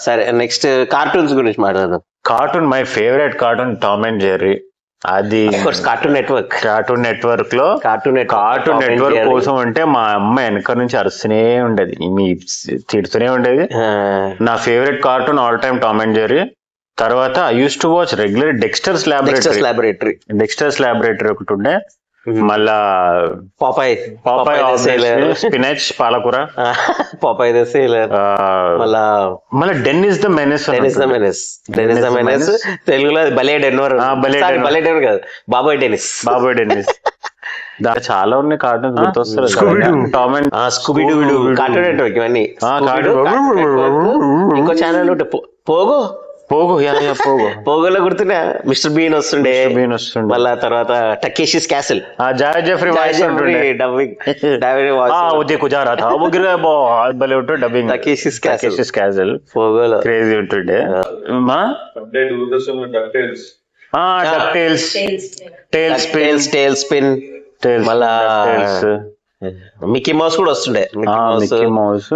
సరే next cartoons గురించి మాట్లాడదాం. Cartoon, my favourite cartoon Tom and Jerry. అది కార్టూన్ నెట్వర్క్ లో కార్టూన్ నెట్వర్క్ కోసం అంటే మా అమ్మ వెనక నుంచి అరుస్తూనే ఉండేది, తిడుతూనే ఉండేది. నా favourite cartoon all time Tom and Jerry. తర్వాత I use to watch regular Dexter's laboratory ఒకటి ఉండే. మళ్ళా పాపాయ్ స్పినచ్ పాలకూర, పాపాయ్ ద సేలర్, మళ్ళీ డెన్నిస్ ద మెనెస్. తెలుగులో భలే డెన్వర్ కాదు, బాబోయ్ డెన్నిస్. దాంట్లో చాలా ఉన్నాయి కార్టూన్స్ గుర్తొస్తారు. స్కూబిడూ కార్టూన్ నెట్వర్క్ ఇవన్నీ. ఇంకో ఛానల్ ఉంటే పోగోలో గుర్తున్నా మిస్టర్ బీన్ వస్తుండే. మళ్ళా తర్వాత టకేషిస్ క్యాసిల్, టకేషిస్ క్యాసిల్ పోగోలో క్రేజీ ఉంటుండే. టేల్ స్పిన్, మళ్ళా మిక్కీ మౌస్ కూడా వస్తుండే. Mickey mouse